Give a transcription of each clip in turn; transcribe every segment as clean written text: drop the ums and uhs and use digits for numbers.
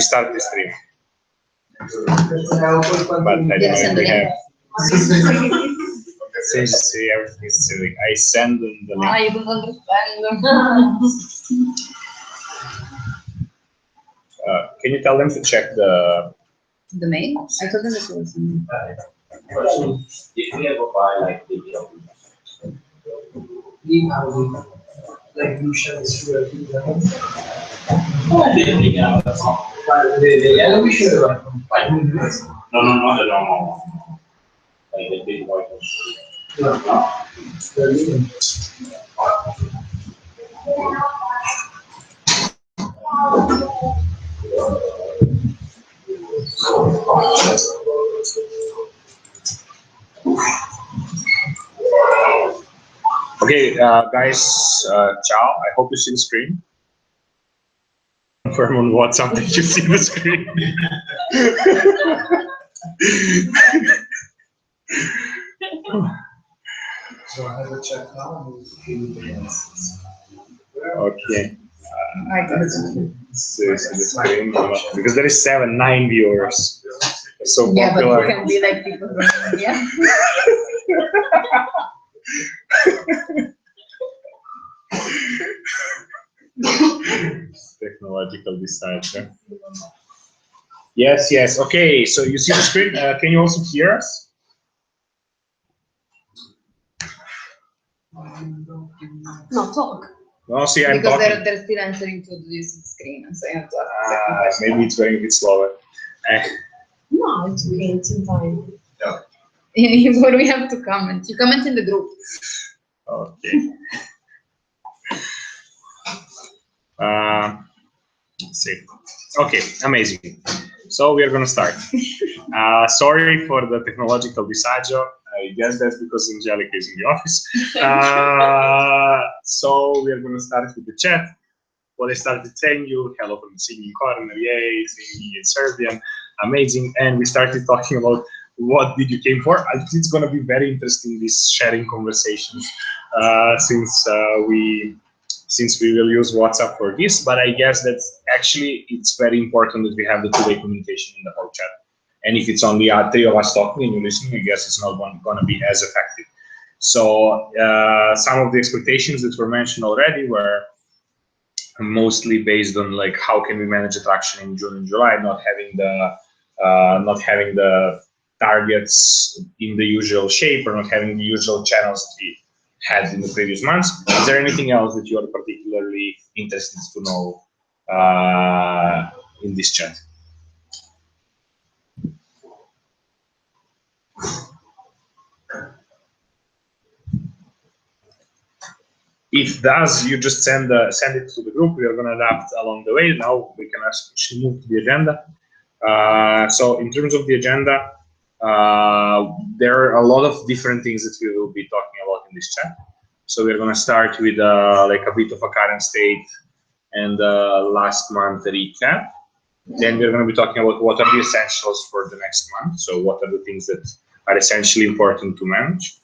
we start the stream. But I don't know if we have. See, everything is silly. I send them the link. I don't understand. Can you tell them to check the mail? I told them that it was in. If we ever buy like the like you share this through we should no, not the normal one. Like the big white one. Okay, guys, ciao. I hope you see the screen. Confirm on WhatsApp that you see the screen. So I have a check now. Okay. I got it. So the screen, because there is 9 viewers. It's so Yeah, but popular. you can be like people from India. Technological disaster. Yes, yes. Okay, so you see the screen. Can you also hear us? No, talk. No, see, I'm because talking. they're still answering to this screen, so you have to ask Maybe it's going a bit slower. No, it's okay. It's in time. Yeah. What do we have to comment? You comment in the group. Okay. Let's see. Okay, amazing. So we are going to start. Sorry for the technological disagio. I guess that's because Angelica is in the office. So we are going to start with the chat. What I started saying you, hello from the singing corner, yay, singing in Serbian, amazing. And we started talking about what did you came for. It's going to be very interesting, this sharing conversations, since we will use WhatsApp for this, but I guess that actually it's very important that we have the two-way communication in the whole chat. And if it's only 3 of us talking and you listening, I guess it's not going to be as effective. So some of the expectations that were mentioned already were mostly based on like how can we manage attraction in June and July, not having the targets in the usual shape or not having the usual channels that we had in the previous months. Is there anything else that you are particularly interested to know in this chat? If does, you just send it to the group. We are going to adapt along the way. Now we can actually move to the agenda. So in terms of the agenda, there are a lot of different things that we will be talking about in this chat. So we're going to start with like a bit of a current state and last month recap. Then we're going to be talking about what are the essentials for the next month. So what are the things that are essentially important to manage.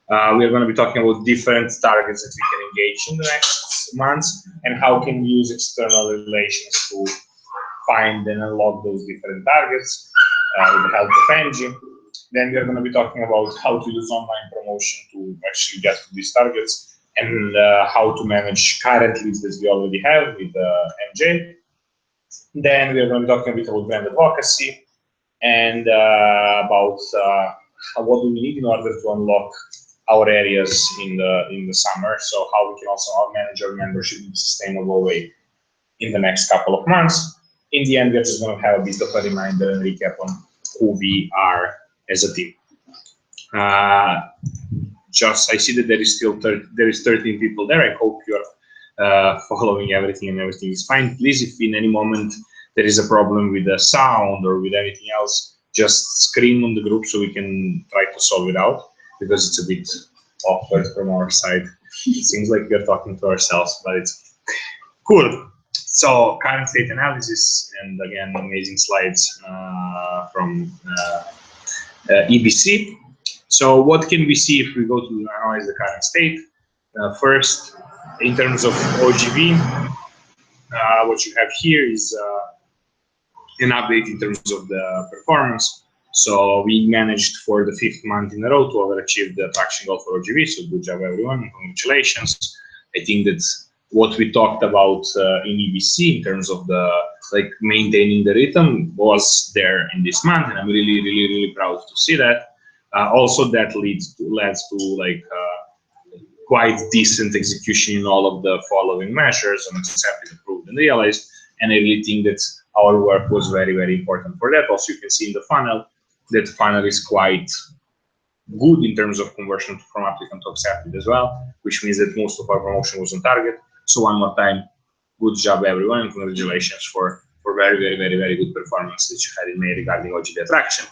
We are going to be talking about different targets that we can engage in the next months and how can we use external relations to find and unlock those different targets with the help of Angie. Then we are going to be talking about how to use online promotion to actually get to these targets and how to manage current leads that we already have with MJ. Then we are going to be talking a bit about brand advocacy and about what do we need in order to unlock our areas in the summer. So how we can also manage our membership in a sustainable way in the next couple of months. In the end, we're just going to have a bit of a reminder and recap on who we are as a team. Just I see that there is still 13 people there. I hope you're following everything and everything is fine. Please, if in any moment there is a problem with the sound or with anything else, just scream on the group so we can try to solve it out, because it's a bit awkward from our side. It seems like we're talking to ourselves, but it's cool. So current state analysis, and again, amazing slides from EBC. So what can we see if we go to analyze the current state? First, in terms of OGV, what you have here is an update in terms of the performance. So we managed for the 5th month in a row to overachieve the traction goal for OGV. So good job, everyone. Congratulations. I think that what we talked about in EBC in terms of the maintaining the rhythm was there in this month, and I'm really proud to see that. Also, that leads to quite decent execution in all of the following measures on accepted, approved, and realized. And I really think that our work was very important for that. Also, you can see in the funnel that funnel is quite good in terms of conversion from applicant to accepted as well, which means that most of our promotion was on target. So one more time, good job everyone, and congratulations for very good performance that you had in May regarding OGD attraction.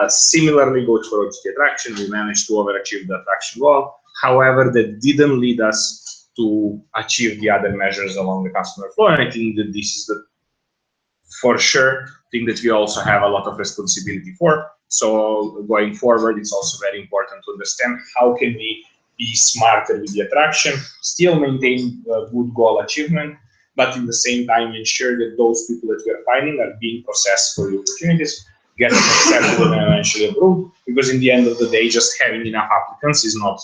Similarly goes for OGD attraction. We managed to overachieve the attraction goal. However, that didn't lead us to achieve the other measures along the customer flow, and I think that this is the for sure thing that we also have a lot of responsibility for. So going forward, it's also very important to understand how can we be smarter with the attraction, still maintain good goal achievement, but in the same time ensure that those people that we are finding are being processed for the opportunities, getting accepted and eventually approved, because in the end of the day, just having enough applicants is not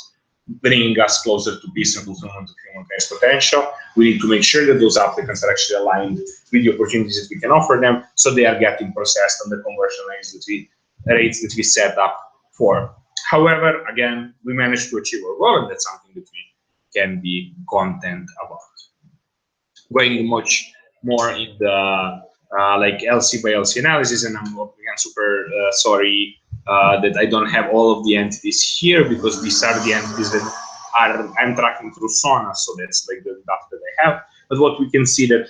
bringing us closer to peace and fulfillment of human kind's potential. We need to make sure that those applicants are actually aligned with the opportunities that we can offer them, so they are getting processed on the conversion rates that we set up for. However, again, we managed to achieve our goal, and that's something that we can be content about. Going much more in the LC by LC analysis, and I'm again super sorry that I don't have all of the entities here, because these are the entities that I'm tracking through Sona, so that's like the data that I have. But what we can see that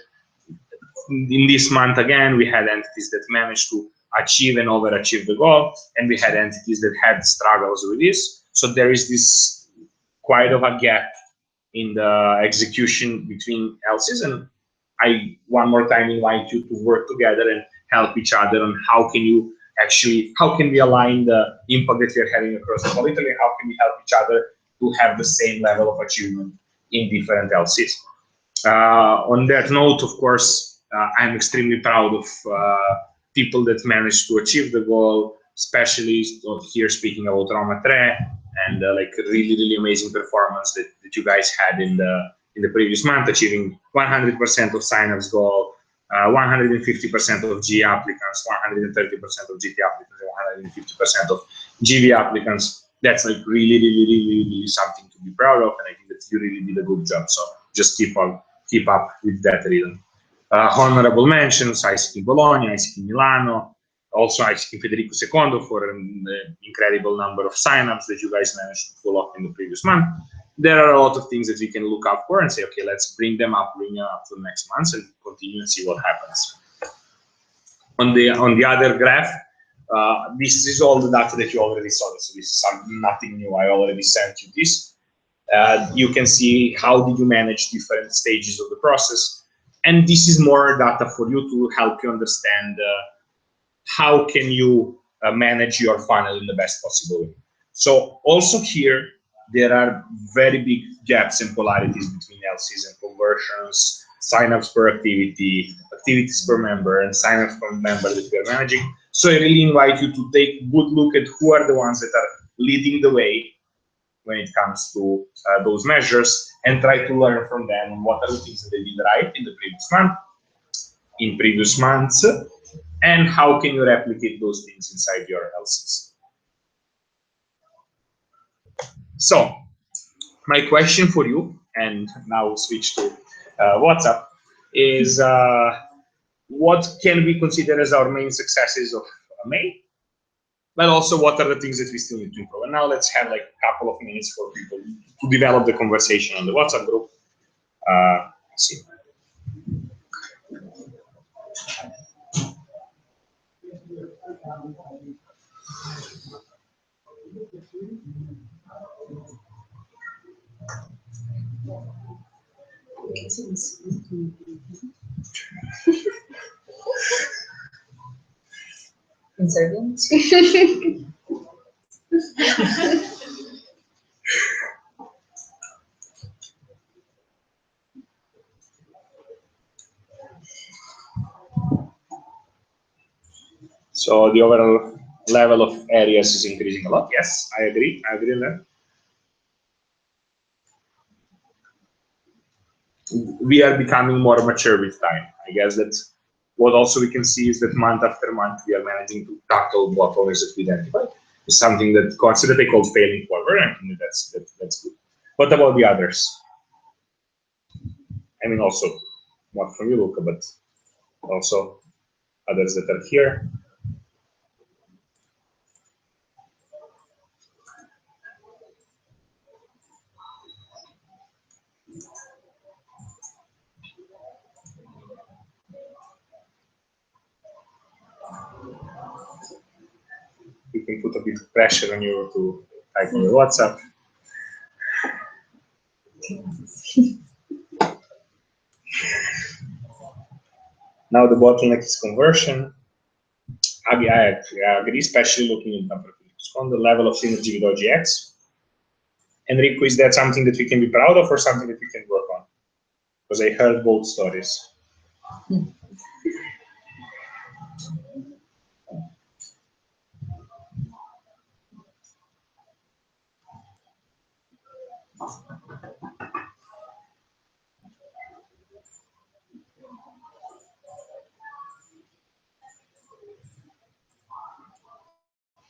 in this month, again, we had entities that managed to achieve and overachieve the goal, and we had entities that had struggles with this. So there is this quite of a gap in the execution between LCs, and I one more time invite you to work together and help each other on how can we align the impact that we are having across the whole Italy, how can we help each other to have the same level of achievement in different LCs. On that note, of course, I'm extremely proud of people that managed to achieve the goal, especially here speaking about Roma 3, and really amazing performance that you guys had in the previous month, achieving 100% of signups goal, 150% of G applicants, 130% of GT applicants, 150% of GV applicants. That's really something to be proud of, and I think that you really did a good job. So just keep up with that rhythm. Honorable mentions: ISIC in Bologna, ISIC in Milano, also ISIC in Federico II for an incredible number of signups that you guys managed to pull off in the previous month. There are a lot of things that we can look up for and say, okay, let's bring them up to the next month and continue and see what happens. On the other graph, this is all the data that you already saw. So this is nothing new. I already sent you this. You can see how did you manage different stages of the process. And this is more data for you to help you understand how can you manage your funnel in the best possible way. So also here, there are very big gaps and polarities between LCs and conversions, signups per activity, activities per member, and signups per member that we are managing. So I really invite you to take a good look at who are the ones that are leading the way when it comes to those measures, and try to learn from them what are the things that they did right in the previous months, and how can you replicate those things inside your LCs. So my question for you, and now switch to WhatsApp, is what can we consider as our main successes of May? But also, what are the things that we still need to improve? And now let's have like a couple of minutes for people to develop the conversation on the WhatsApp group. See. Inservient. So the overall level of areas is increasing a lot. Yes, I agree. I agree on that. We are becoming more mature with time. I guess that what also we can see is that month after month we are managing to tackle bottlenecks that we identify. It's something that consider they call failing forward, and I think that's good. What about the others? I mean, also not from you, Luca, but also others that are here. We can put a bit of pressure on you to type on the WhatsApp. Now the bottleneck is conversion. I agree, especially looking in on the level of synergy with OGX. Enrico, is that something that we can be proud of or something that we can work on? Because I heard both stories.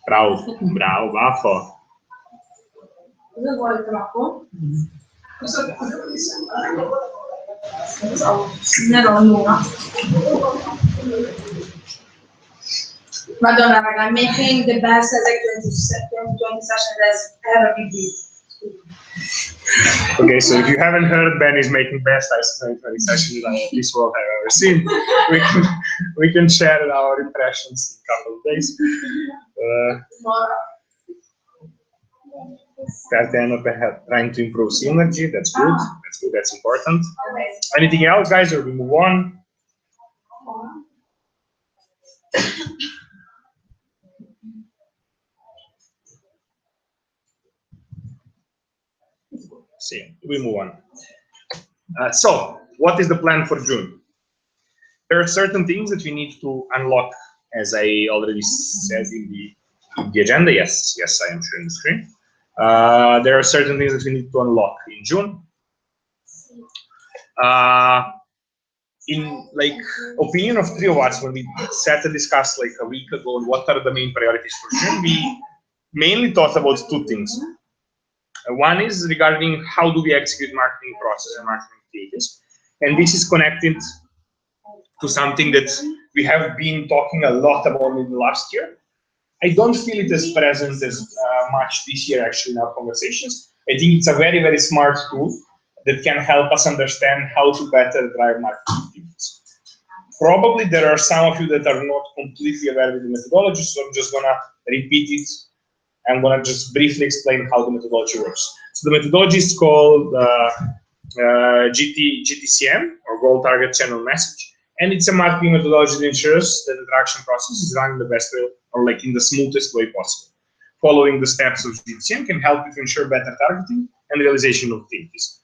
Proud, bravo, baffo. Cosa vuoi troppo? Madonna, raga, I'm making the best like 20 sessions as ever we did. Okay, so if you haven't heard, Ben is making best ISO sessions that this world have ever seen. We can share our impressions in a couple of days. Trying to improve synergy. That's good. That's good. That's important. Anything else, guys, or we move on? See, we move on. So, what is the plan for June? There are certain things that we need to unlock, as I already said in the agenda. Yes, I am sharing the screen. There are certain things that we need to unlock in June. In like opinion of three of us, when we sat to discuss like a week ago what are the main priorities for June, we mainly thought about two things. One is regarding how do we execute marketing process and marketing activities, and this is connected to something that we have been talking a lot about in the last year. I don't feel it as present as much this year actually in our conversations. I think it's a very, very smart tool that can help us understand how to better drive marketing activities. Probably there are some of you that are not completely aware with the methodology, so I'm just gonna repeat it. I'm gonna just briefly explain how the methodology works. So the methodology is called GTCM, or Goal Target Channel Message, and it's a marketing methodology that ensures that the interaction process is run in the best way, or like in the smoothest way possible. Following the steps of GTCM can help you to ensure better targeting and realization of activities.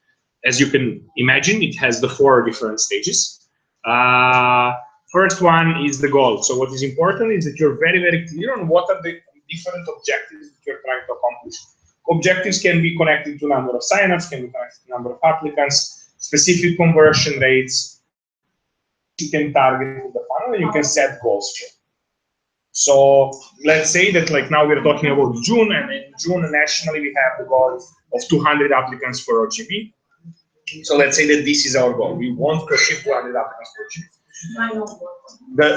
As you can imagine, it has the 4 different stages. First one is the goal. So what is important is that you're very, very clear on what are the different objectives that you're trying to accomplish. Objectives can be connected to number of signups, can be connected to number of applicants, specific conversion rates. You can target the funnel and you can set goals for. So let's say that like now we're talking about June, and in June nationally we have the goal of 200 applicants for OGB. So let's say that this is our goal. We want to achieve 200 applicants for OGB.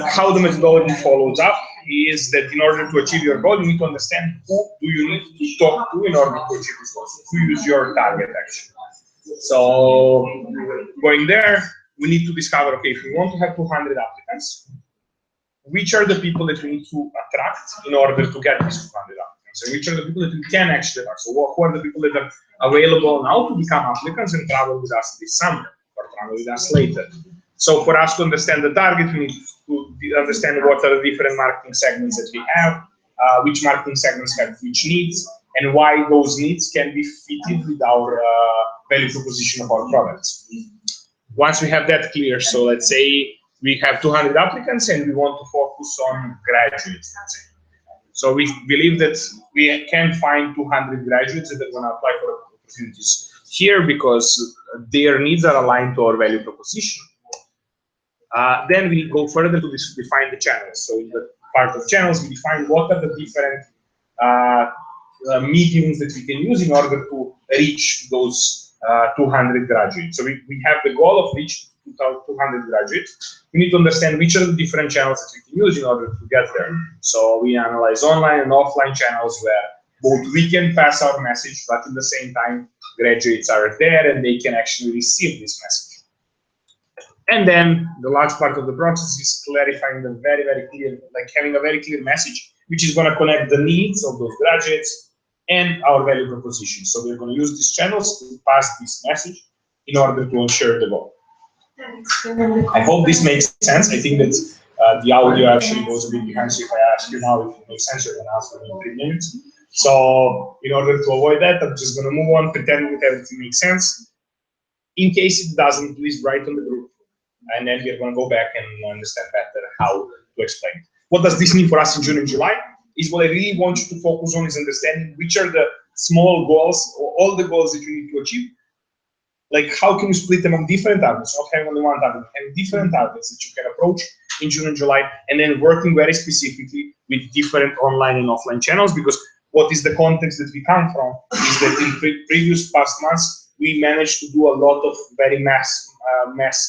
How the methodology follows up is that in order to achieve your goal, you need to understand who do you need to talk to in order to achieve this goal. Who is your target actually? So going there, we need to discover, okay, if we want to have 200 applicants, which are the people that we need to attract in order to get these 200 applicants, and which are the people that we can actually attract. So who are the people that are available now to become applicants and travel with us this summer or travel with us later? So for us to understand the target, we need to understand what are the different marketing segments that we have, which marketing segments have which needs, and why those needs can be fitted with our value proposition of our products. Once we have that clear, so let's say we have 200 applicants and we want to focus on graduates, let's say. So we believe that we can find 200 graduates that are going to apply for opportunities here because their needs are aligned to our value proposition. Then we go further to define the channels. So in the part of channels, we define what are the different mediums that we can use in order to reach those 200 graduates. So we have the goal of reaching 200 graduates. We need to understand which are the different channels that we can use in order to get there. So we analyze online and offline channels where both we can pass our message, but at the same time, graduates are there and they can actually receive this message. And then the last part of the process is clarifying the very, very clear, like having a very clear message, which is going to connect the needs of those graduates and our value proposition. So we're going to use these channels to pass this message in order to ensure the goal. I hope this makes sense. I think that the audio actually goes a bit behind, so if I ask you now if it makes sense, you're going to ask me in 3 minutes. So in order to avoid that, I'm just going to move on, pretend that everything makes sense. In case it doesn't, please write on the group, and then we're going to go back and understand better how to explain. What does this mean for us in June and July? Is what I really want you to focus on is understanding which are the small goals or all the goals that you need to achieve. Like how can you split them on different targets, not having only one target, having different targets that you can approach in June and July, and then working very specifically with different online and offline channels, because what is the context that we come from is that in previous past months, we managed to do a lot of very mass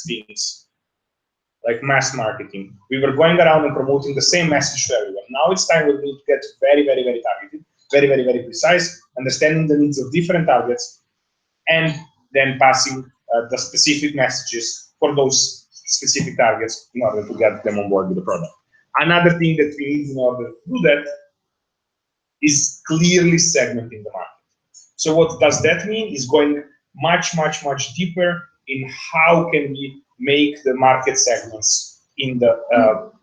things, like mass marketing. We were going around and promoting the same message to everyone. Now it's time to get very, very, very targeted, very, very, very precise, understanding the needs of different targets, and then passing the specific messages for those specific targets in order to get them on board with the product. Another thing that we need in order to do that is clearly segmenting the market. So what does that mean is going much, much, much deeper in how can we make the market segments in the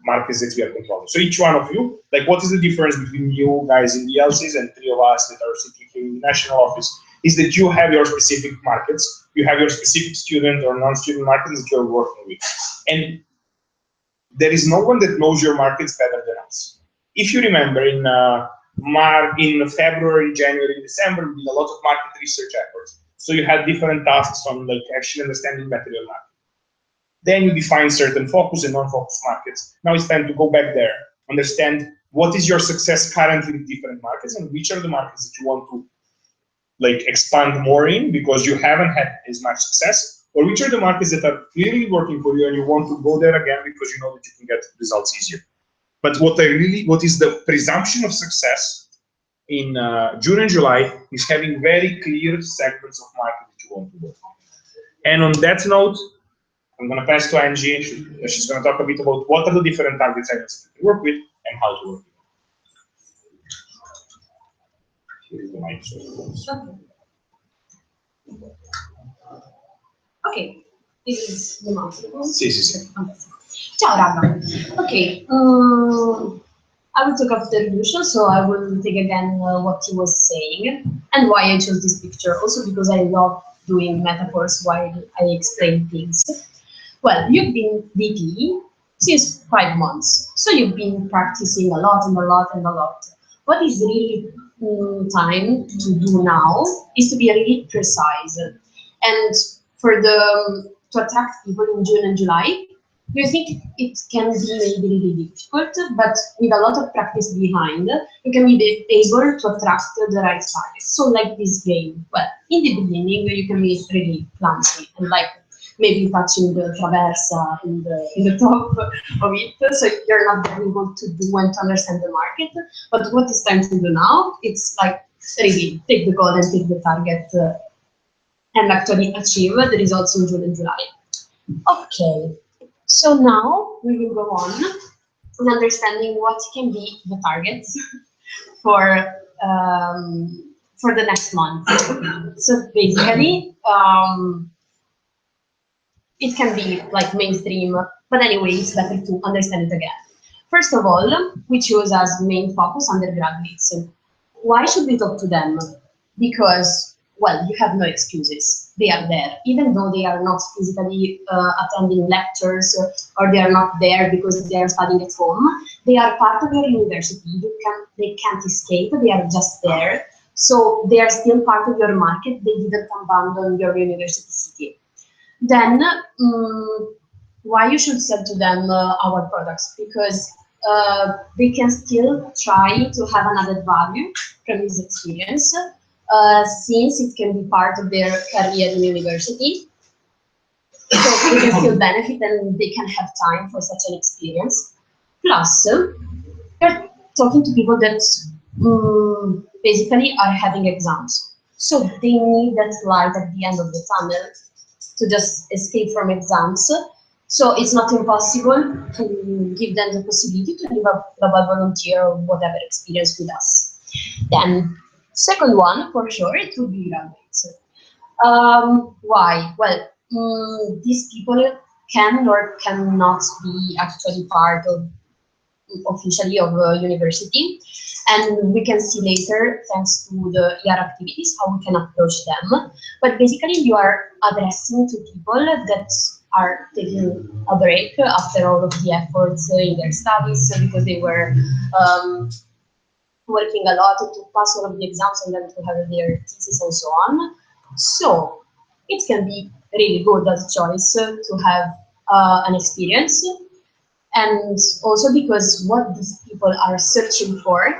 markets that we are controlling. So each one of you, like what is the difference between you guys in the LCs and 3 of us that are sitting here in the national office, is that you have your specific markets, you have your specific student or non-student markets that you're working with. And there is no one that knows your markets better than us. If you remember in February, January, December, we did a lot of market research efforts. So you had different tasks on like actually understanding material market. Then you define certain focus and non-focus markets. Now it's time to go back there, understand what is your success currently with different markets and which are the markets that you want to like expand more in because you haven't had as much success, or which are the markets that are clearly working for you and you want to go there again because you know that you can get results easier. But what is the presumption of success in June and July is having very clear segments of market that you want to work on. And on that note, I'm going to pass to Angie. She's going to talk a bit about what are the different target segments that you can work with and how to work with them. Here's the mic. Ok, this is the mouse. Sì, sì, sì. Ciao raga. Ok, I will talk after Lucio, so I will take again what he was saying and why I chose this picture. Also because I love doing metaphors while I explain things. Well, you've been VP since 5 months, so you've been practicing a lot and a lot and a lot. What is really time to do now is to be really precise. And for to attract people in June and July, do you think it can be maybe really difficult, but with a lot of practice behind, you can be able to attract the right targets. So like this game, well, in the beginning, you can be really clumsy and like maybe touching the traversa in the top of it, so you're not able to do and to understand the market. But what is time to do now? It's like really take the goal and take the target and actually achieve the results in June and July. Okay, so now we will go on in understanding what can be the targets for the next month. So basically, it can be like mainstream, but anyway, it's better to understand it again. First of all, we choose as main focus undergraduates. Why should we talk to them? Because well, you have no excuses. They are there, even though they are not physically attending lectures or they are not there because they are studying at home. They are part of your university. They can't escape. They are just there. So they are still part of your market. They didn't abandon your university city. Then, why you should sell to them our products? Because they can still try to have an added value from this experience, since it can be part of their career in university. So they can still benefit and they can have time for such an experience. Plus, you're talking to people that basically are having exams. So they need that light at the end of the tunnel to just escape from exams. So it's not impossible to give them the possibility to live a global volunteer or whatever experience with us. Then, second one, for sure, it would be graduates. Why? Well, these people can or cannot be actually part of officially of a university, and we can see later, thanks to the ER activities, how we can approach them. But basically, you are addressing to people that are taking a break after all of the efforts in their studies, because they were working a lot to pass all of the exams and then to have their thesis and so on. So it can be really good as a choice to have an experience. And also because what these people are searching for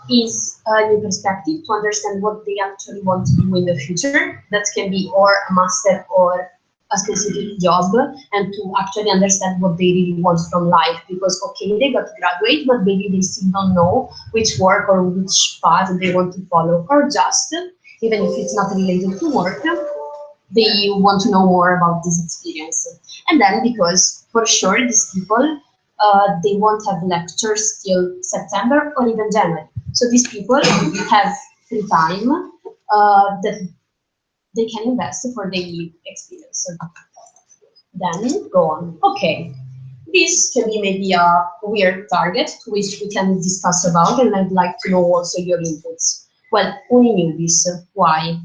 is a new perspective to understand what they actually want to do in the future. That can be or a master or a specific job, and to actually understand what they really want from life. Because, okay, they got to graduate, but maybe they still don't know which work or which path they want to follow, or just, even if it's not related to work, they want to know more about this experience. And then because for sure these people, they won't have lectures till September or even January. So these people have free time that they can invest for the experience. Then go on. Okay, this can be maybe a weird target which we can discuss about, and I'd like to know also your inputs. Well, only newbies. Why?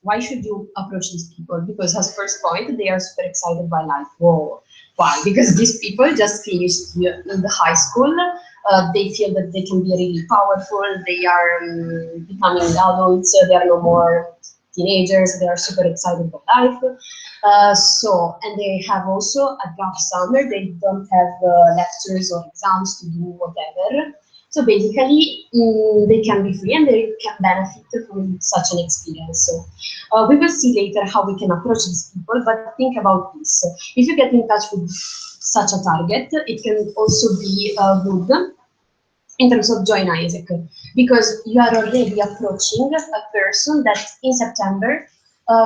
Why should you approach these people? Because as first point, they are super excited by life. Whoa. Why? Because these people just finished in the high school. They feel that they can be really powerful. They are becoming adults. They are no more teenagers. They are super excited by life. And they have also a gap summer. They don't have lectures or exams to do whatever. So basically, they can be free and they can benefit from such an experience. We will see later how we can approach these people, but think about this. If you get in touch with such a target, it can also be good in terms of Join Isaac, because you are already approaching a person that in September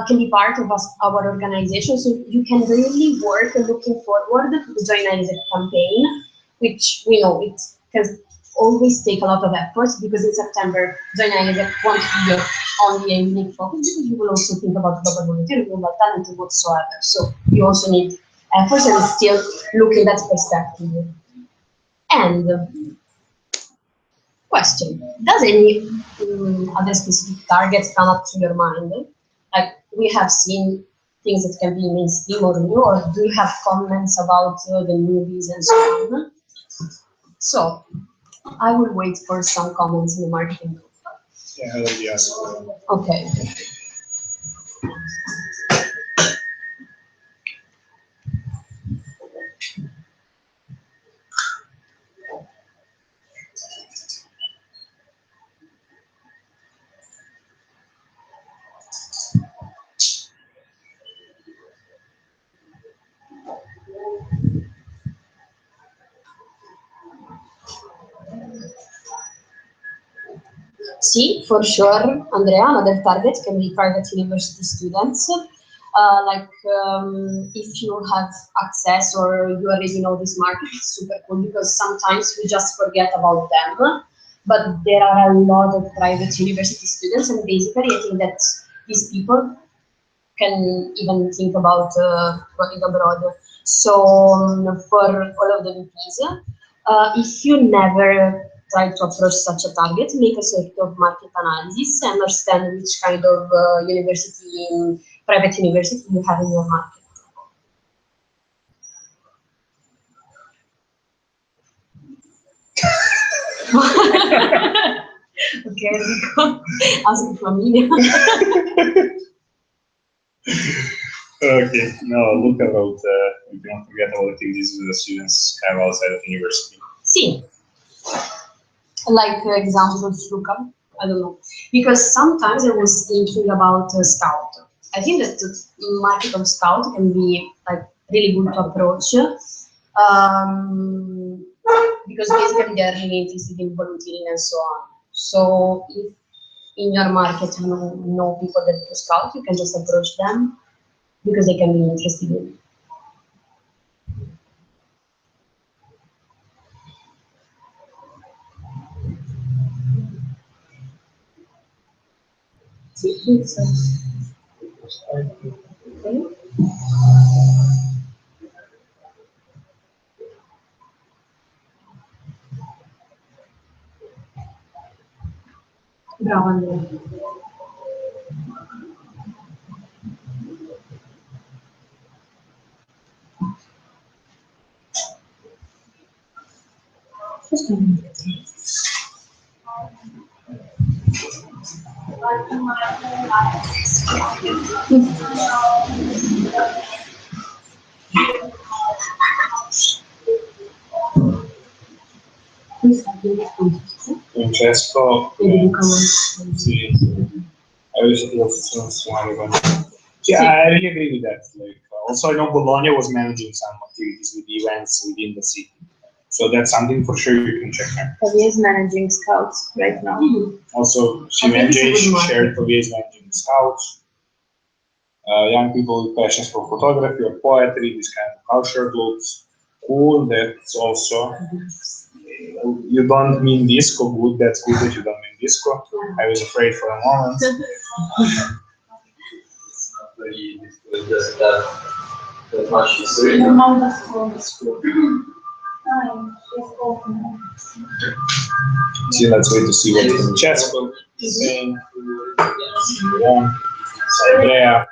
can be part of our organization. So you can really work looking forward to the Join Isaac campaign, which we know it can always take a lot of efforts, because in September, Join Isaac won't be only a unique focus, because you will also think about global volunteer, global talent, and whatsoever. So you also need efforts and still look in that perspective. And question, does any other specific targets come up to your mind? Like, we have seen things that can be mainstream or new, or do you have comments about the movies and so on? So I will wait for some comments in the marketing group. Yeah, I already asked. Okay. See, for sure, Andrea, another target can be private university students. If you have access or you already know this market, it's super cool, because sometimes we just forget about them. But there are a lot of private university students, and basically I think that these people can even think about going abroad. So for all of the VPs, if you never try to approach such a target, make a sort of market analysis, understand which kind of private university you have in your market. Okay, asking from me. Okay, no, look about, we don't forget about activities the students have outside of university. See, like examples, look up, I don't know, because sometimes I was thinking about Scout. I think that the market of Scout can be like really good to approach, because basically they are really interested in volunteering and so on. So if in your market you know people that do Scout, you can just approach them because they can be interested in. Bravo, Andrea. Francesco, sì, yeah, I really agree with that. Like, also, I know Bologna was managing some activities with events within the city, so that's something for sure you can check out. Pavia is managing Scouts right now. Also, Okay, this is a CMJ good market. shared Pavia is managing Scouts. Young people with passions for photography or poetry, this kind of culture groups. Cool, that's also. You don't mean disco, good, that's good that you don't mean disco. I was afraid for a moment. See, let's wait to see what Francesco is saying. Yeah. Andrea.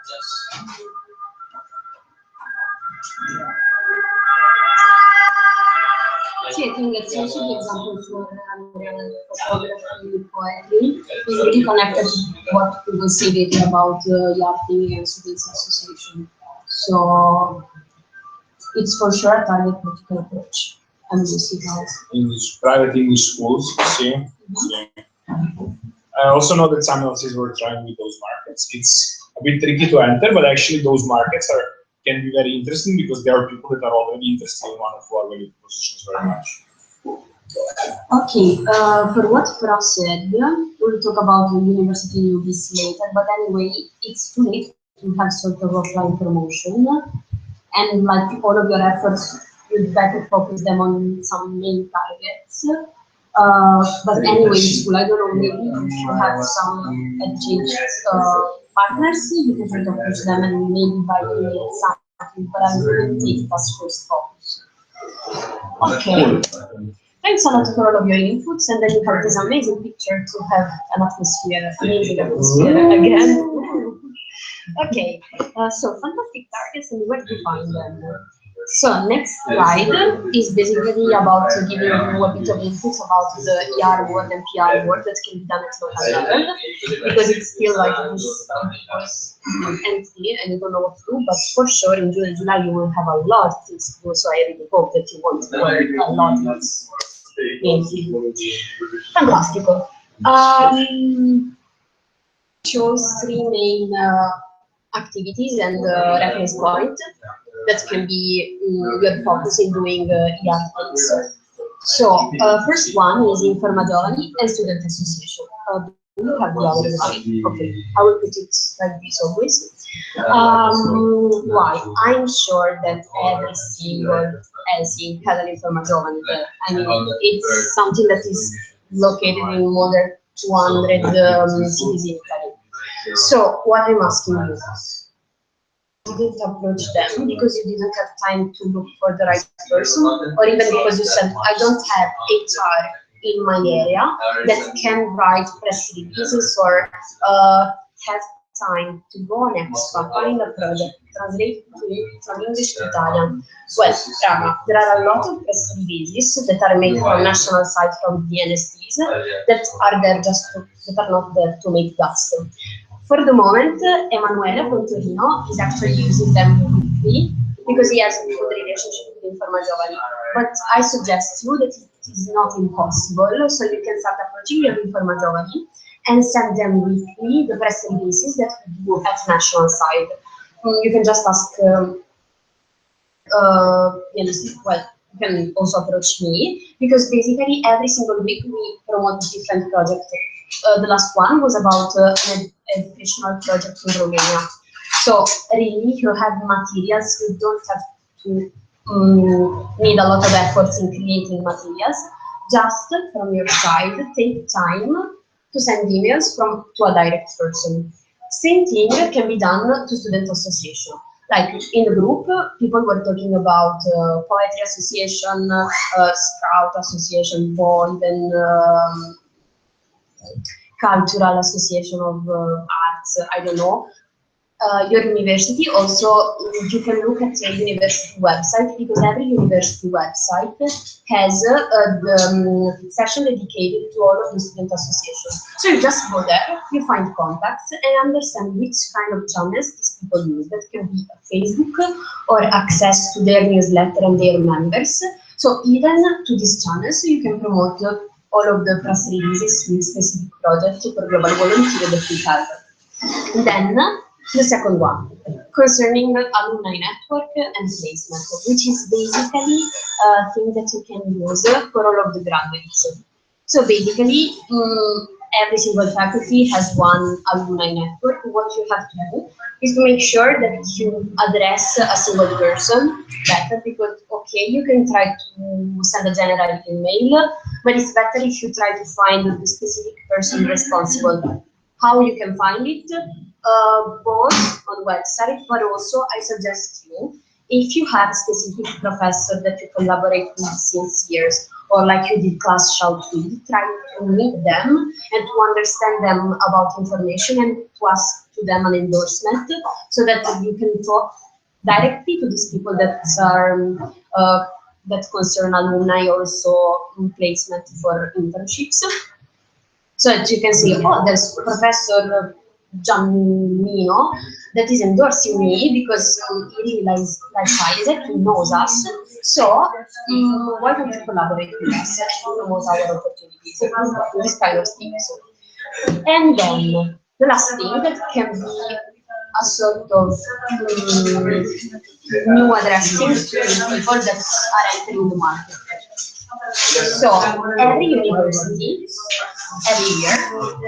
Sì, I think that's also the example for photography, poetry. It's really connected to what we were saying about yachting and students association. So it's for sure a target that you can approach. And we'll see how. English, private English schools, see? I also know that some of these were trying with those markets. It's a bit tricky to enter, but actually those markets can be very interesting because there are people that are already interested in one of our value propositions very much. Okay, for what Fra said, we'll talk about the university newbies later, but anyway, it's too late to have sort of offline promotion, and like all of your efforts, you'd better focus them on some main targets. But anyway, in school, I don't know, maybe you should have some exchange partners, you can try to approach them and maybe by email something, but I'm going to take it as first focus. Okay. Thanks a lot for all of your inputs, and then you have this amazing picture to have an atmosphere, amazing atmosphere again. Okay, so fantastic targets and where to find them. So next slide is basically about giving you a bit of inputs about the ER work and PR work that can be done at local level, because it's still like this entity and you don't know what to do, but for sure in June and July you will have a lot of things to do, so I really hope that you want to work a lot. Fantastico. Shows three main activities and reference points that can be your focus in doing ER things. So first one is Informa Giovani and Student Association. We have the other one. Okay, I will put it like this always. Why? I'm sure that every single LC has an Informa Giovani there. I mean, it's something that is located in more than 200 cities in Italy. So what I'm asking you, you didn't approach them because you didn't have time to look for the right person, or even because you said, I don't have HR in my area that can write press releases or have time to go on Expa, find a project, translate from English to Italian. Well, raga, there are a lot of press releases that are made from national sites from the NSTs that are there that are not there to make dust. For the moment, Emanuele Contorino is actually using them weekly because he has a good relationship with Informa Giovani. But I suggest you that it is not impossible, so you can start approaching your Informa Giovani and send them weekly the press releases that we do at national side. You can just ask, well, you can also approach me, because basically every single week we promote different projects. The last one was about an educational project in Romania. So really, you have materials, you don't have to need a lot of efforts in creating materials. Just from your side, take time to send emails to a direct person. Same thing can be done to student association. Like in the group, people were talking about poetry association, scout association, bond, and cultural association of arts, I don't know. Your university also, you can look at your university website, because every university website has the section dedicated to all of the student associations. So you just go there, you find contacts and understand which kind of channels these people use. That can be Facebook or access to their newsletter and their members. So even to these channels, you can promote all of the press releases with specific projects for Global Volunteer that we have. Then, the second one, concerning alumni network and placement, which is basically a thing that you can use for all of the graduates. So basically, every single faculty has one alumni network. What you have to do is to make sure that you address a single person better, because, okay, you can try to send a general email, but it's better if you try to find the specific person responsible. How you can find it? Both on the website, but also I suggest you, if you have a specific professor that you collaborate with since years, or like you did class shout with, try to meet them and to understand them about information and to ask to them an endorsement, so that you can talk directly to these people that are that concern alumni, also placement for internships. So that you can see, oh, there's Professor Giannino that is endorsing me because he really likes Isaac, he knows us. So why don't you collaborate with us and promote our opportunities? This kind of things. And then the last thing that can be a sort of new addressing to people that are entering the market. So every university, every year,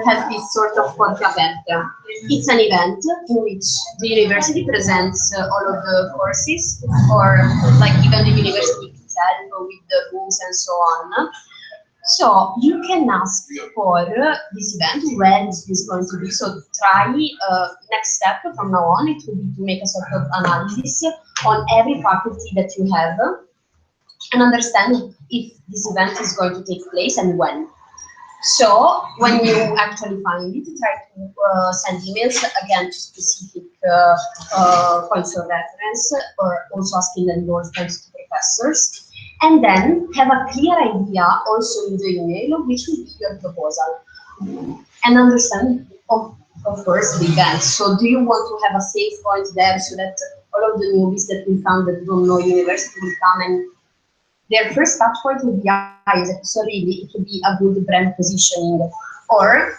has this sort of Ponte Aperta. It's an event in which the university presents all of the courses, or like even the university itself with the rooms and so on. So you can ask for this event, when is this going to be. So try, next step from now on, it will be to make a sort of analysis on every faculty that you have, and understand if this event is going to take place and when. So when you actually find it, try to send emails again to specific points of reference, or also asking endorsements to professors, and then have a clear idea also in the email which will be your proposal, and understand of course the event. So do you want to have a safe point there, so that all of the newbies that will come that don't know university will come and their first touch point would be Isaac, so really it would be a good brand positioning, or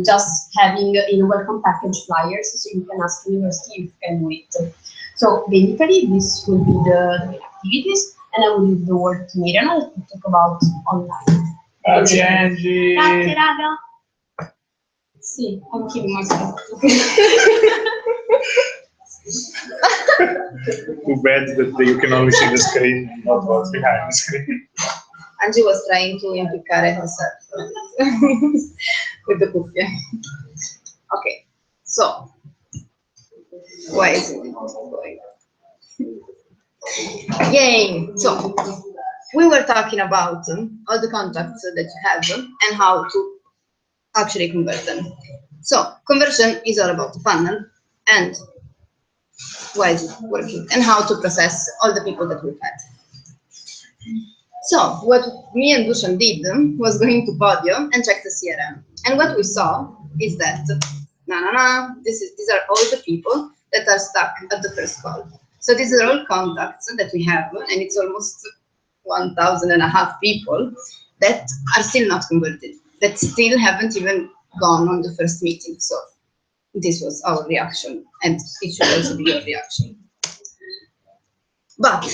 just having in welcome package flyers, so you can ask the university if you can do it. So basically this will be the main activities, and I will leave the word to Miriam to talk about online. Grazie Angie. Grazie raga. Sì, I'm kidding myself. Too bad that you can only see the screen and not what's behind the screen. Angie was trying to implicare herself with the cuffia. Okay, so why is it not going? Yay! So we were talking about all the contacts that you have and how to actually convert them. So conversion is all about the funnel and why is it working and how to process all the people that we've had. So what me and Dusan did was going to Podio and check the CRM. And what we saw is that, these are all the people that are stuck at the first call. So these are all contacts that we have, and it's almost 1,500 people that are still not converted, that still haven't even gone on the first meeting. So this was our reaction, and it should also be your reaction. But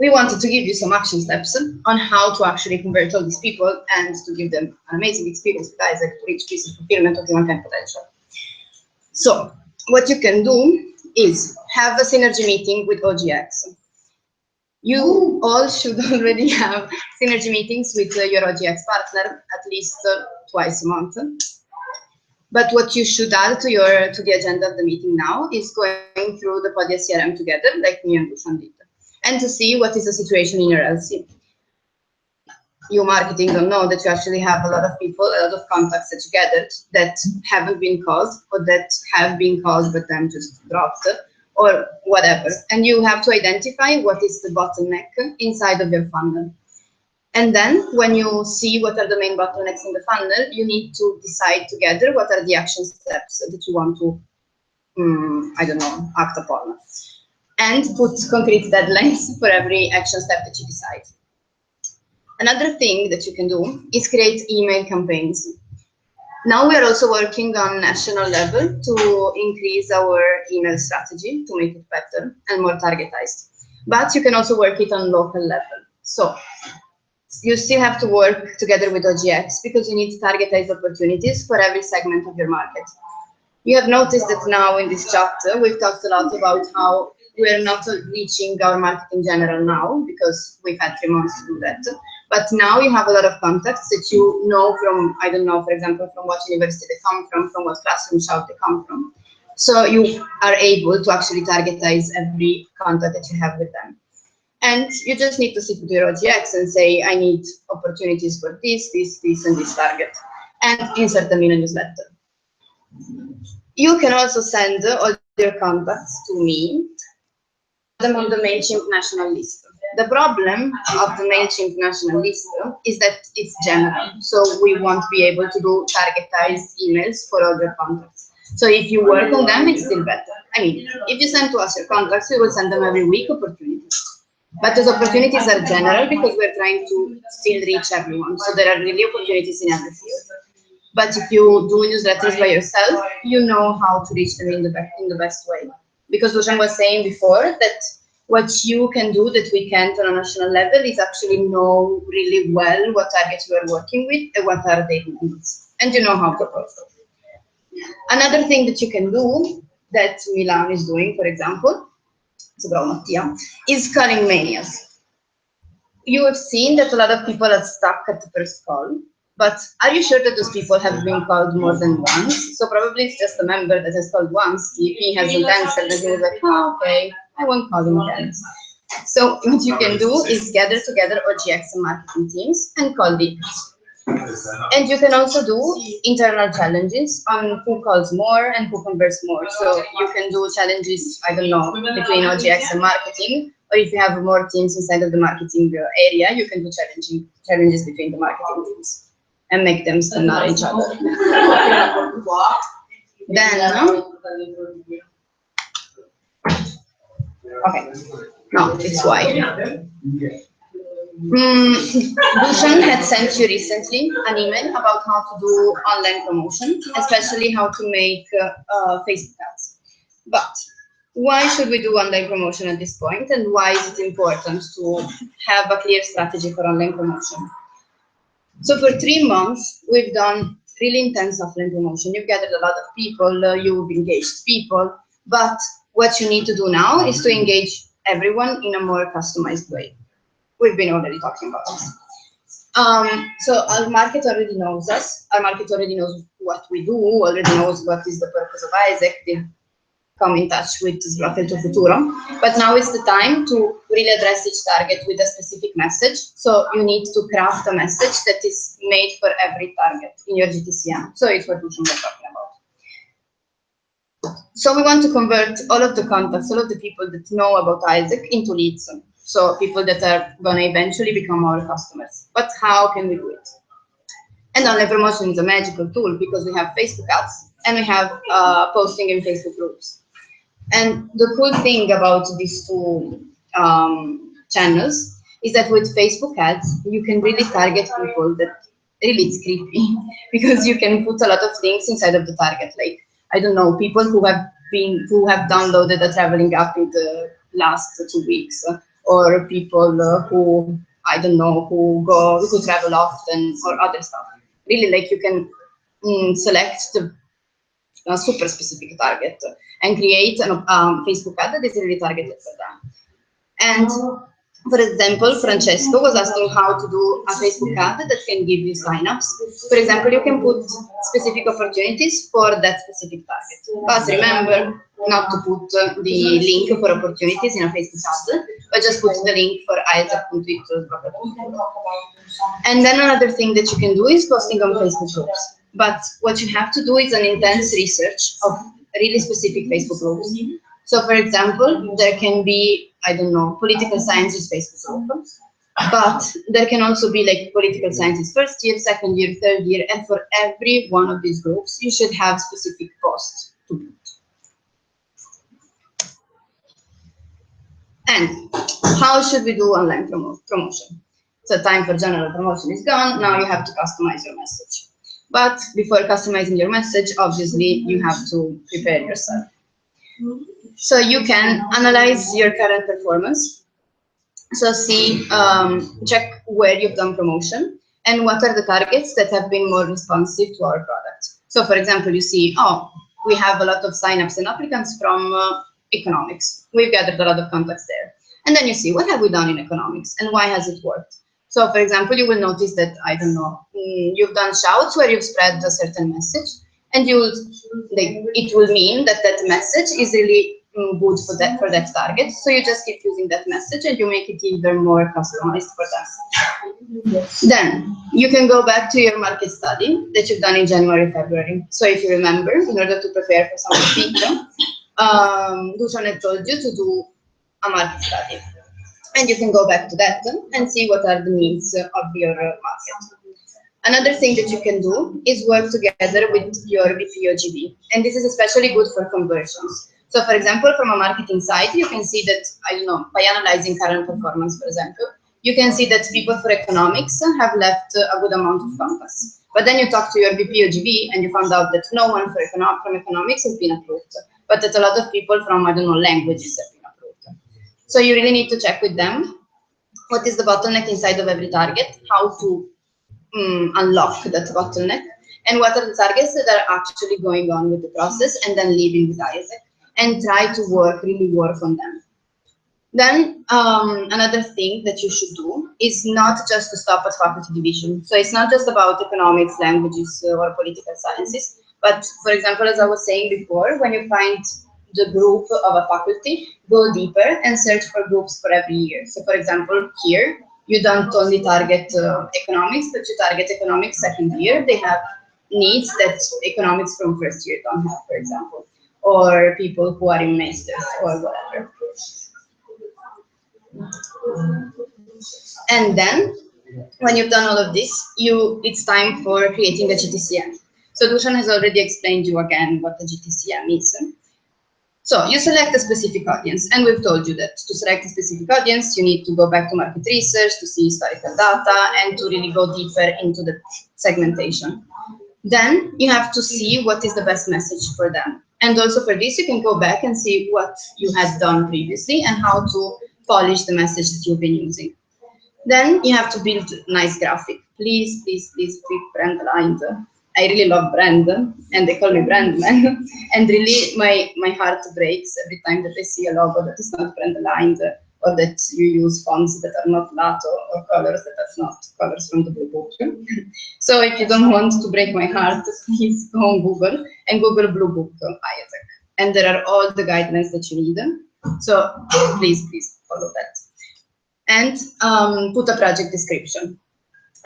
we wanted to give you some action steps on how to actually convert all these people and to give them an amazing experience with Isaac to reach piece of fulfillment of human potential. So what you can do is have a synergy meeting with OGX. You all should already have synergy meetings with your OGX partner at least twice a month. But what you should add to the agenda of the meeting now is going through the Podia CRM together, like me and Dusan did, and to see what is the situation in your LC. You marketing don't know that you actually have a lot of people, a lot of contacts that you gathered that haven't been called, or that have been called but then just dropped, or whatever. And you have to identify what is the bottleneck inside of your funnel. And then when you see what are the main bottlenecks in the funnel, you need to decide together what are the action steps that you want to, act upon. And put concrete deadlines for every action step that you decide. Another thing that you can do is create email campaigns. Now we are also working on national level to increase our email strategy to make it better and more targetized. But you can also work it on local level. So you still have to work together with OGX because you need targetized opportunities for every segment of your market. You have noticed that now in this chapter, we've talked a lot about how we're not reaching our market in general now because we've had 3 months to do that. But now you have a lot of contacts that you know from, I don't know, for example, from what university they come from what classroom shout they come from. So you are able to actually targetize every contact that you have with them. And you just need to sit with your OGX and say, I need opportunities for this, and this target, and insert them in a newsletter. You can also send all your contacts to me, them on the MailChimp national list. The problem of the MailChimp national list is that it's general, so we won't be able to do targetized emails for all your contacts. So if you work on them, it's still better. I mean, if you send to us your contacts, we will send them every week opportunities. But those opportunities are general because we're trying to still reach everyone. So there are really opportunities in every field. But if you do newsletters by yourself, you know how to reach them in the best way. Because Dusan was saying before that what you can do that we can't on a national level is actually know really well what targets you are working with and what are their needs. And you know how to approach them. Another thing that you can do that Milan is doing, for example, is calling manias. You have seen that a lot of people are stuck at the first call, but are you sure that those people have been called more than once? So probably it's just a member that has called once. If he hasn't answered, then he was like, oh, okay, I won't call him again. So what you can do is gather together OGX and marketing teams and call leaders. And you can also do internal challenges on who calls more and who converts more. So you can do challenges, I don't know, between OGX and marketing, or if you have more teams inside of the marketing area, you can do challenges between the marketing teams and make them stand out each other. Then, okay, no, it's why. Dusan had sent you recently an email about how to do online promotion, especially how to make Facebook ads. But why should we do online promotion at this point, and why is it important to have a clear strategy for online promotion? So for 3 months, we've done really intense offline promotion. You've gathered a lot of people, you've engaged people, but what you need to do now is to engage everyone in a more customized way. We've been already talking about this. So our market already knows us. Our market already knows what we do, already knows what is the purpose of Isaac. come in touch with Sblocca del Futuro. But now is the time to really address each target with a specific message. So you need to craft a message that is made for every target in your GTCM. So it's what Dusan was talking about. So we want to convert all of the contacts, all of the people that know about Isaac into leads. So people that are going to eventually become our customers. But how can we do it? And online promotion is a magical tool because we have Facebook ads and we have posting in Facebook groups. And the cool thing about these two channels is that with Facebook ads, you can really target people that really it's creepy because you can put a lot of things inside of the target. Like, I don't know, people who have downloaded a traveling app in the last 2 weeks, or people who, I don't know, who travel often or other stuff. Really, like you can select a super specific target and create a Facebook ad that is really targeted for them. And for example, Francesco was asking how to do a Facebook ad that can give you signups. For example, you can put specific opportunities for that specific target. But remember not to put the link for opportunities in a Facebook ad, but just put the link for Isaac.it. And then another thing that you can do is posting on Facebook groups. But what you have to do is an intense research of really specific Facebook groups. So for example, there can be, I don't know, political sciences Facebook group, but there can also be like political sciences first year, second year, third year, and for every one of these groups, you should have specific posts to put. And how should we do online promotion? So time for general promotion is gone, now you have to customize your message. But before customizing your message, obviously, you have to prepare yourself. So you can analyze your current performance. So see, check where you've done promotion and what are the targets that have been more responsive to our product. So for example, you see, oh, we have a lot of signups and applicants from economics. We've gathered a lot of contacts there. And then you see, what have we done in economics and why has it worked? So for example, you will notice that, I don't know, you've done shouts where you've spread a certain message, and it will mean that that message is really good for that target. So you just keep using that message and you make it even more customized for them. Then you can go back to your market study that you've done in January, February. So if you remember, in order to prepare for some speaker, Dusan had told you to do a market study. And you can go back to that and see what are the needs of your market. Another thing that you can do is work together with your VP or GB. And this is especially good for conversions. So for example, from a marketing side, you can see that, I don't know, by analyzing current performance, for example, you can see that people for economics have left a good amount of contacts. But then you talk to your VP or GB and you found out that no one from economics has been approved, but that a lot of people from, I don't know, languages have been approved. So you really need to check with them what is the bottleneck inside of every target, how to unlock that bottleneck, and what are the targets that are actually going on with the process, and then leaving with Isaac and try to really work on them. Then another thing that you should do is not just to stop at faculty division. So it's not just about economics, languages, or political sciences, but for example, as I was saying before, when you find the group of a faculty, go deeper and search for groups for every year. So for example, here, you don't only target economics, but you target economics second year. They have needs that economics from first year don't have, for example, or people who are in masters or whatever. And then, when you've done all of this, it's time for creating a GTCM. So Dusan has already explained you again what the GTCM is. So you select a specific audience, and we've told you that to select a specific audience, you need to go back to market research to see historical data and to really go deeper into the segmentation. Then you have to see what is the best message for them. And also for this, you can go back and see what you had done previously and how to polish the message that you've been using. Then you have to build a nice graphic. Please, please, please, be brand aligned. I really love brand, and they call me brand man. And really, my heart breaks every time that I see a logo that is not brand aligned, or that you use fonts that are not Lato, or colors that are not colors from the Blue Book. So if you don't want to break my heart, please go on Google and Google Blue Book Isaac. and there are all the guidelines that you need. So please follow that. And put a project description.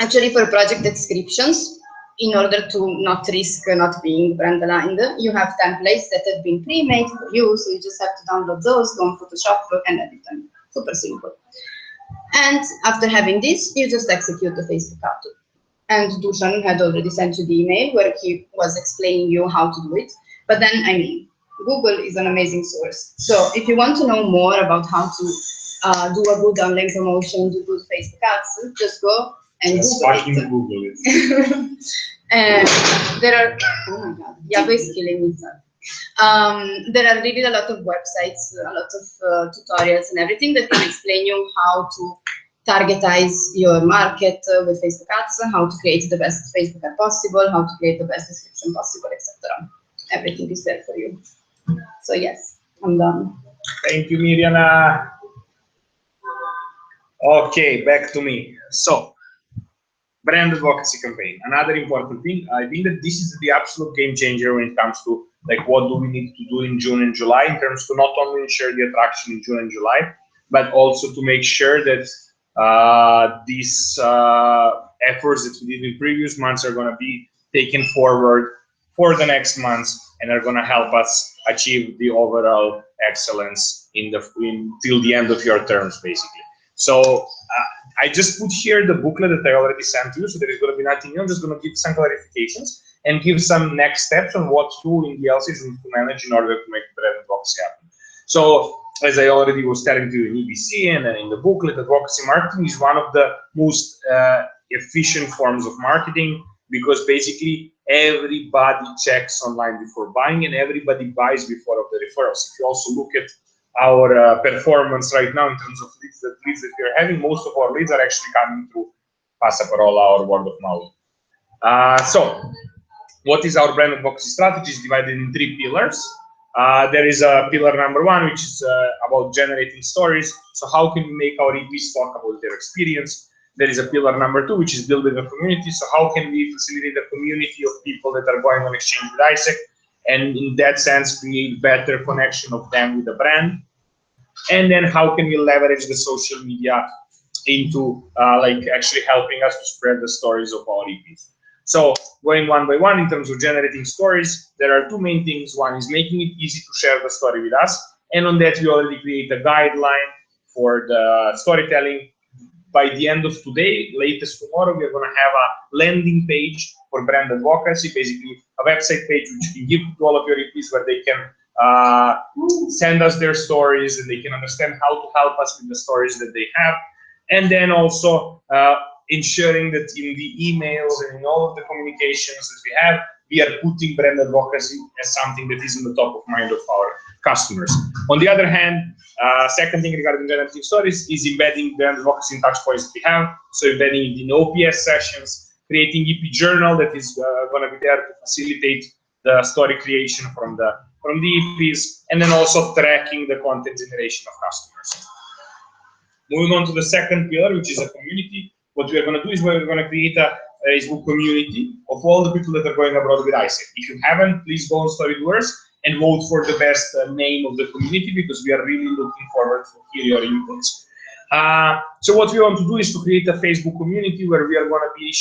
Actually, for project descriptions, in order to not risk not being brand aligned, you have templates that have been pre-made for you, so you just have to download those, go on Photoshop and edit them. Super simple. And after having this, you just execute the Facebook ad. And Dusan had already sent you the email where he was explaining you how to do it. But then, I mean, Google is an amazing source. So if you want to know more about how to do a good online promotion, do good Facebook ads, just go and Google it. And there are, oh my God, Yahweh is killing me. There are really a lot of websites, a lot of tutorials and everything that can explain you how to targetize your market with Facebook ads, how to create the best Facebook ad possible, how to create the best description possible, etc. Everything is there for you. So yes, I'm done. Thank you, Mirjana. Okay, back to me. So, brand advocacy campaign. Another important thing, I think that this is the absolute game changer when it comes to like what do we need to do in June and July in terms to not only ensure the attraction in June and July, but also to make sure that these efforts that we did in previous months are going to be taken forward for the next months and are going to help us achieve the overall excellence till the end of your terms, basically. So I just put here the booklet that I already sent you, so there is going to be nothing new. I'm just going to give some clarifications and give some next steps on what to do in the LCs and to manage in order to make brand advocacy happen. So, as I already was telling you in EBC and in the booklet, advocacy marketing is one of the most efficient forms of marketing because basically everybody checks online before buying and everybody buys before of the referrals. If you also look at our performance right now in terms of leads that we're having, most of our leads are actually coming through Passaparola, our word of mouth. So, what is our brand advocacy strategy? Is divided in 3 pillars. There is a pillar number 1, which is about generating stories. So how can we make our EPs talk about their experience? There is a pillar number 2, which is building a community. So how can we facilitate a community of people that are going on exchange with ISEC? And in that sense, create better connection of them with the brand. And then how can we leverage the social media into like actually helping us to spread the stories of our EPs? So going one by one in terms of generating stories, there are 2 main things. One is making it easy to share the story with us. And on that, we already create a guideline for the storytelling. By the end of today, latest tomorrow, we are going to have a landing page for brand advocacy, basically a website page which you can give to all of your EPs where they can send us their stories and they can understand how to help us with the stories that they have. And then also ensuring that in the emails and in all of the communications that we have, we are putting brand advocacy as something that is in the top of mind of our customers. On the other hand, second thing regarding generating stories is embedding brand advocacy in touch points that we have. So embedding it in OPS sessions, creating EP journal that is going to be there to facilitate the story creation from the EPs, and then also tracking the content generation of customers. Moving on to the second pillar, which is a community. What we are going to do is we're going to create a Facebook community of all the people that are going abroad with ISEC. If you haven't, please go on Storydoers and vote for the best name of the community because we are really looking forward to hear your inputs. So what we want to do is to create a Facebook community where we are going to be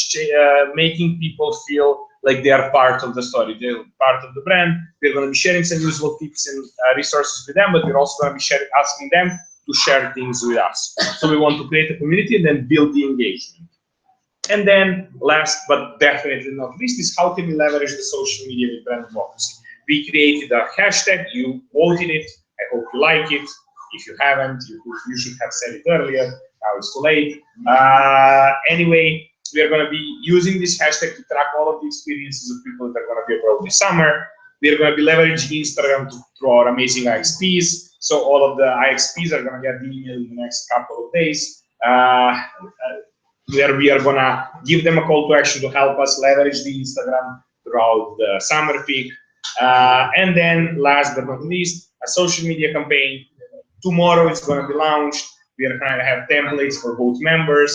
making people feel like they are part of the story, they're part of the brand. We're going to be sharing some useful tips and resources with them, but we're also going to be asking them to share things with us. So we want to create a community and then build the engagement. And then last but definitely not least is how can we leverage the social media with brand advocacy. We created a hashtag, you voted it, I hope you like it. If you haven't, you should have said it earlier, now it's too late. Anyway, we are going to be using this hashtag to track all of the experiences of people that are going to be abroad this summer. We are going to be leveraging Instagram through our amazing IXPs. So all of the IXPs are going to get the email in the next couple of days, where we are going to give them a call to action to help us leverage the Instagram throughout the summer peak. And then last but not least, a social media campaign. Tomorrow it's going to be launched. We are going to have templates for both members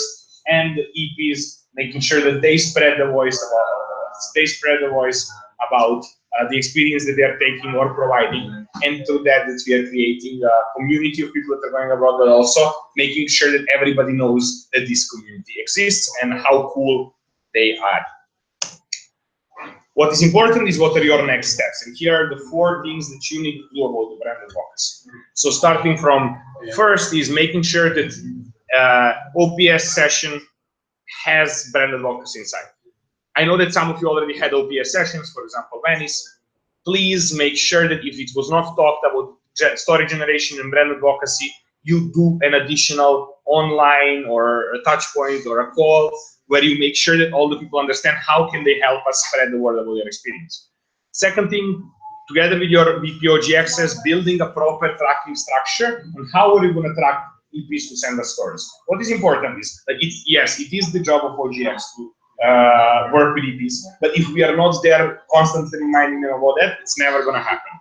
and the EPs, making sure that they spread the voice about the experience that they are taking or providing, and through that we are creating a community of people that are going abroad, but also making sure that everybody knows that this community exists and how cool they are. What is important is what are your next steps, and here are the 4 things that you need to do about the brand advocacy. So starting from first is making sure that OPS session has brand advocacy inside. I know that some of you already had OPS sessions, for example, Venice. Please make sure that if it was not talked about story generation and brand advocacy, you do an additional online or a touch point or a call where you make sure that all the people understand how can they help us spread the word about their experience. Second thing, together with your BPO GXS, building a proper tracking structure on how are you going to track EPs to send us stories. What is important is that yes, it is the job of OGX to work with EPs, but if we are not there constantly reminding them about that, it's never going to happen.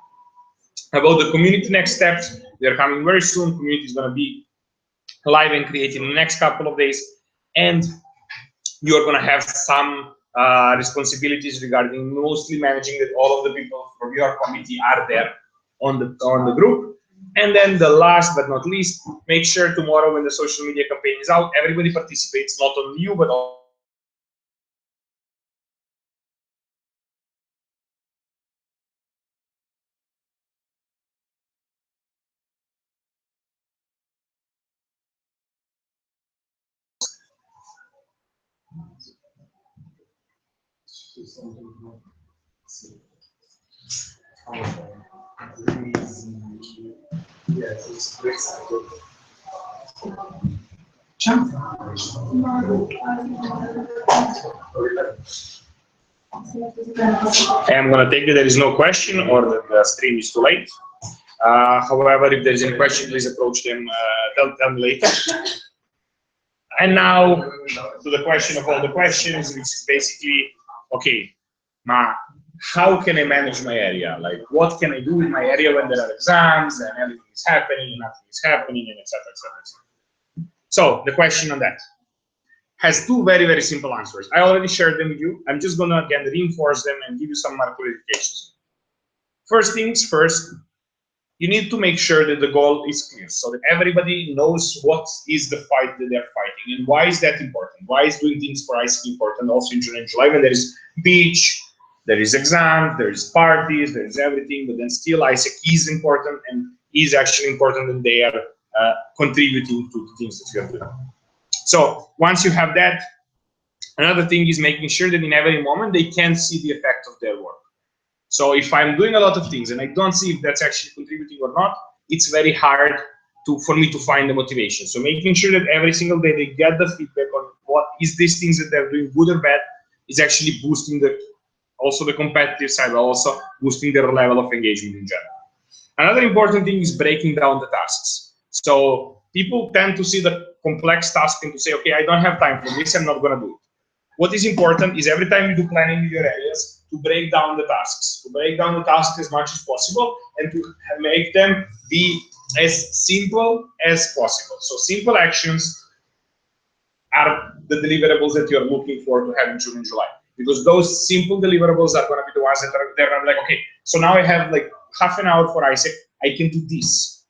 About the community next steps, they are coming very soon. Community is going to be live and created in the next couple of days, and you are going to have some responsibilities regarding mostly managing that all of the people from your committee are there on the group. And then the last but not least, make sure tomorrow when the social media campaign is out, everybody participates, not only you, but also I'm going to take that there is no question or that the stream is too late. However, if there is any question, please approach them, tell me later. And now to the question of all the questions, which is basically, okay, how can I manage my area? Like, what can I do in my area when there are exams and everything is happening and nothing is happening, and etc., etc., etc. So the question on that has 2 very, very simple answers. I already shared them with you. I'm just going to, again, reinforce them and give you some more clarifications. First things first, you need to make sure that the goal is clear so that everybody knows what is the fight that they're fighting and why is that important. Why is doing things for ICT important also in June and July when there is beach, there is exam, there is parties, there is everything, but then still ISEC is important and is actually important and they are contributing to the things that you are doing. So once you have that, another thing is making sure that in every moment they can see the effect of their work. So if I'm doing a lot of things and I don't see if that's actually contributing or not, it's very hard for me to find the motivation. So making sure that every single day they get the feedback on what is these things that they're doing good or bad is actually boosting also the competitive side, but also boosting their level of engagement in general. Another important thing is breaking down the tasks. So people tend to see the complex task and to say, okay, I don't have time for this, I'm not going to do it. What is important is every time you do planning with your areas, to break down the tasks, as much as possible, and to make them be as simple as possible. So simple actions are the deliverables that you're looking for to have in June and July. Because those simple deliverables are going to be the ones that are there. I'm like, okay, so now I have like half an hour for ISEC, I can do this.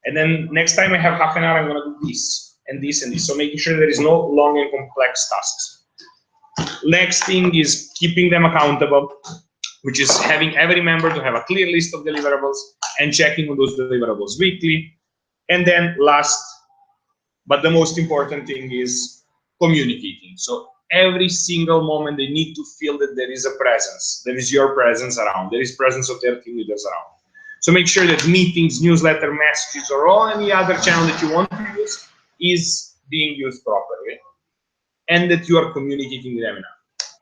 And then next time I have half an hour, I'm going to do this and this and this. So making sure there is no long and complex tasks. Next thing is keeping them accountable, which is having every member to have a clear list of deliverables and checking on those deliverables weekly. And then last, but the most important thing is communicating. So every single moment they need to feel that there is a presence, there is your presence around, there is presence of their team leaders around. So make sure that meetings, newsletter, messages, or any other channel that you want to use is being used properly, and that you are communicating with them enough.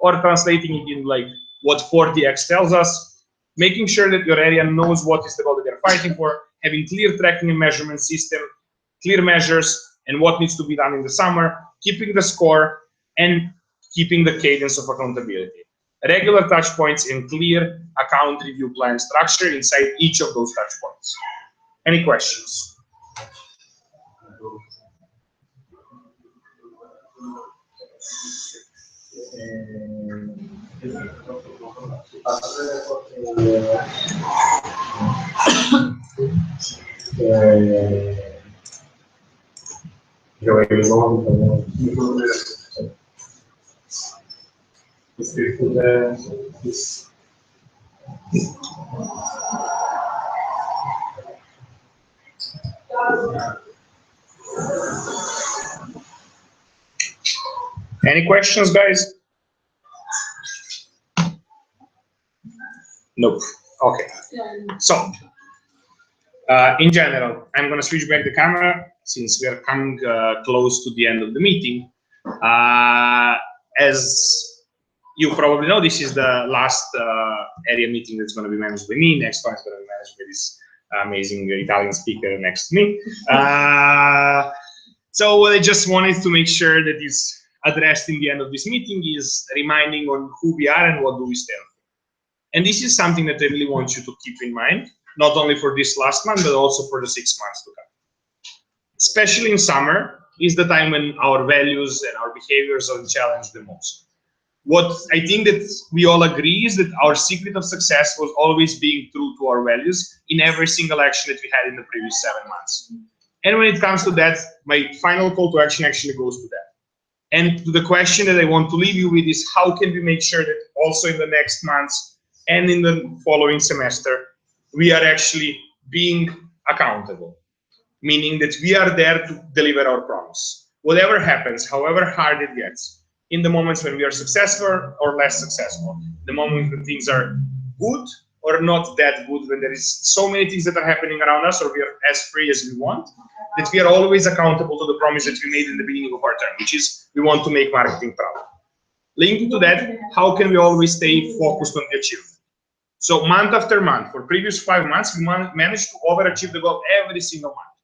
Or translating it in like what 4DX tells us, making sure that your area knows what is the goal that they're fighting for, having clear tracking and measurement system, clear measures, and what needs to be done in the summer, keeping the score, and keeping the cadence of accountability. Regular touch points and clear account review plan structure inside each of those touch points. Any questions? Any questions, guys? Nope. Okay. So, in general, I'm going to switch back the camera since we are coming close to the end of the meeting. As you probably know, this is the last area meeting that's going to be managed by me. Next one is going to be managed by this amazing Italian speaker next to me. So what I just wanted to make sure that is addressed in the end of this meeting is reminding on who we are and what do we stand for. And this is something that I really want you to keep in mind, not only for this last month, but also for the 6 months to come. Especially in summer is the time when our values and our behaviors are challenged the most. What I think that we all agree is that our secret of success was always being true to our values in every single action that we had in the previous 7 months. And when it comes to that, my final call to action actually goes to that. And the question that I want to leave you with is how can we make sure that also in the next months and in the following semester, we are actually being accountable, meaning that we are there to deliver our promise. Whatever happens, however hard it gets, in the moments when we are successful or less successful, the moment when things are good or not that good, when there is so many things that are happening around us, or we are as free as we want, that we are always accountable to the promise that we made in the beginning of our term, which is we want to make marketing proud. Linked to that, how can we always stay focused on the achievement? So month after month, for previous 5 months, we managed to overachieve the goal every single month.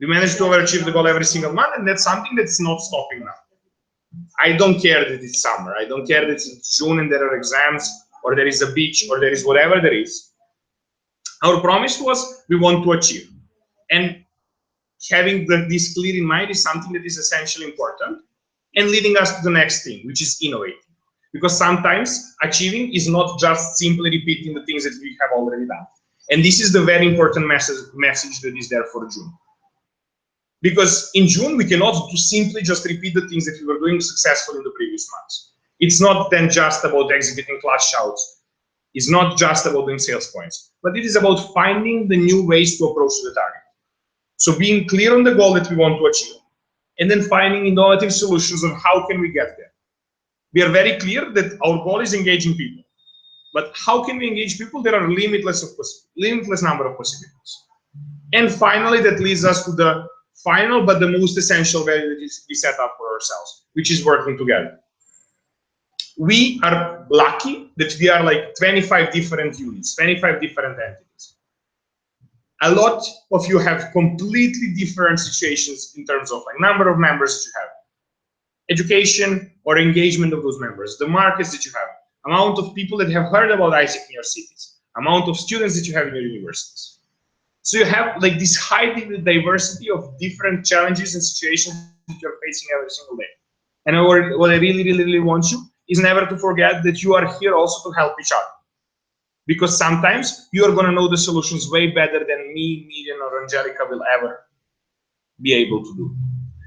We managed to overachieve the goal every single month, and that's something that's not stopping now. I don't care that it's summer. I don't care that it's June and there are exams, or there is a beach, or there is whatever there is. Our promise was we want to achieve. And having this clear in mind is something that is essentially important and leading us to the next thing, which is innovating. Because sometimes achieving is not just simply repeating the things that we have already done. And this is the very important message that is there for June. Because in June, we cannot simply just repeat the things that we were doing successfully in the previous months. It's not then just about executing class shouts. It's not just about doing sales points, but it is about finding the new ways to approach the target. So being clear on the goal that we want to achieve, and then finding innovative solutions on how can we get there. We are very clear that our goal is engaging people. But how can we engage people? There are limitless number of possibilities. And finally, that leads us to the final but the most essential value that is we set up for ourselves, which is working together. We are lucky that we are like 25 different units, 25 different entities. A lot of you have completely different situations in terms of like number of members that you have, education or engagement of those members, the markets that you have, amount of people that have heard about ISEC in your cities, amount of students that you have in your universities. So you have like this high diversity of different challenges and situations that you're facing every single day. And what I really want you is never to forget that you are here also to help each other. Because sometimes you are going to know the solutions way better than me, Miriam, or Angelica will ever be able to do.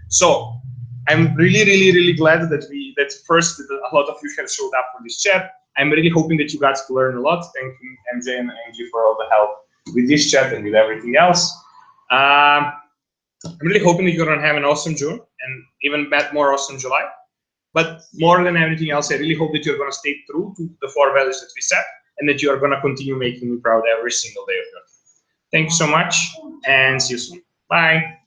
So I'm really glad that a lot of you have showed up for this chat. I'm really hoping that you got to learn a lot. Thank you, MJ and Angie, for all the help with this chat and with everything else. I'm really hoping that you're going to have an awesome June and even more awesome July. But more than everything else, I really hope that you're going to stay true to the 4 values that we set and that you are going to continue making me proud every single day of your life. Thank you so much and see you soon. Bye.